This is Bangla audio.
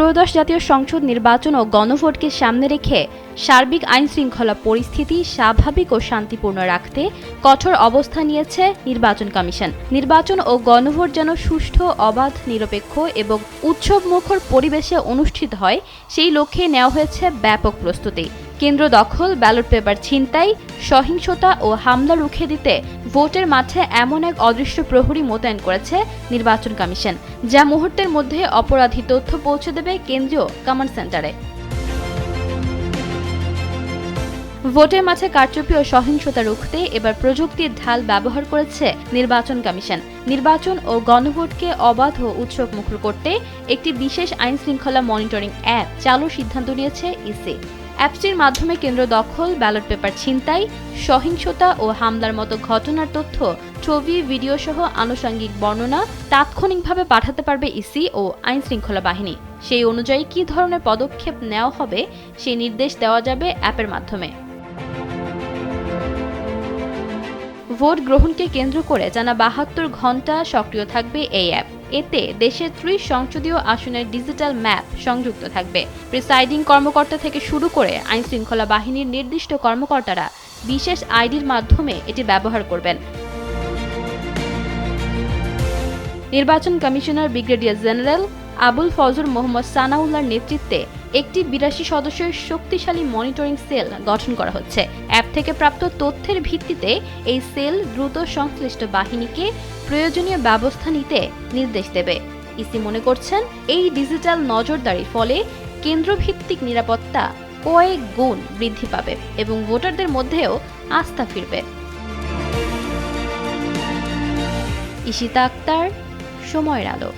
ত্রয়োদশ জাতীয় সংসদ নির্বাচন ও গণভোটকে সামনে রেখে সার্বিক আইনশৃঙ্খলা পরিস্থিতি স্বাভাবিক ও শান্তিপূর্ণ রাখতে কঠোর অবস্থান নিয়েছে নির্বাচন কমিশন। নির্বাচন ও গণভোট যেন সুষ্ঠু, অবাধ, নিরপেক্ষ এবং উৎসবমুখর পরিবেশে অনুষ্ঠিত হয়, সেই লক্ষ্যে নেওয়া হয়েছে ব্যাপক প্রস্তুতি। কেন্দ্র দখল, ব্যালট পেপার ছিনতাই, সহিংসতা ও হামলা রুখে দিতে ভোটের মাঠে এমন এক অদৃশ্য প্রহরী মোতায়েন করেছে নির্বাচন কমিশন, যা মুহূর্তের মধ্যে অপরাধী তথ্য পৌঁছে দেবে কেন্দ্রীয় কমান্ড সেন্টারে। ভোটের মাঠে কারচুপি ও সহিংসতা রুখতে এবার প্রযুক্তির ঢাল ব্যবহার করেছে নির্বাচন কমিশন। নির্বাচন ও গণভোটকে অবাধ ও উৎসবমুখর করতে একটি বিশেষ আইনশৃঙ্খলা মনিটরিং অ্যাপ চালুর সিদ্ধান্ত নিয়েছে ইসি। অ্যাপটির মাধ্যমে কেন্দ্র দখল, ব্যালট পেপার ছিনতাই, সহিংসতা ও হামলার মতো ঘটনার তথ্য, ছবি, ভিডিও সহ আনুষঙ্গিক বর্ণনা তাৎক্ষণিকভাবে পাঠাতে পারবে ইসি ও আইনশৃঙ্খলা বাহিনী। সেই অনুযায়ী কী ধরনের পদক্ষেপ নেওয়া হবে সেই নির্দেশ দেওয়া যাবে অ্যাপের মাধ্যমে। ভোট গ্রহণকে কেন্দ্র করে টানা ৭২ ঘণ্টা সক্রিয় থাকবে এই অ্যাপ। এতে দেশের ৩০ সংসদীয় আসনের ডিজিটাল ম্যাপ সংযুক্ত থাকবে। প্রিসাইডিং কর্মকর্তা থেকে শুরু করে আইনশৃঙ্খলা বাহিনীর নির্দিষ্ট কর্মকর্তারা বিশেষ আইডির মাধ্যমে এটি ব্যবহার করবেন। নির্বাচন কমিশনার ব্রিগেডিয়ার জেনারেল আবুল ফজর মোহাম্মদ সানাউল্লাহর নেতৃত্বে একটি ৮২ সদস্যের শক্তিশালী মনিটরিং সেল গঠন করা হচ্ছে। অ্যাপ থেকে প্রাপ্ত তথ্যের ভিত্তিতে এই সেল দ্রুত সংশ্লিষ্ট বাহিনীকে প্রয়োজনীয় ব্যবস্থা নিতে নির্দেশ দেবে। ইসি মনে করছেন, এই ডিজিটাল নজরদারির ফলে কেন্দ্রভিত্তিক নিরাপত্তা কয়েক গুণ বৃদ্ধি পাবে এবং ভোটারদের মধ্যেও আস্থা ফিরবে। ঈশিতা আক্তার, সময়ের আলো।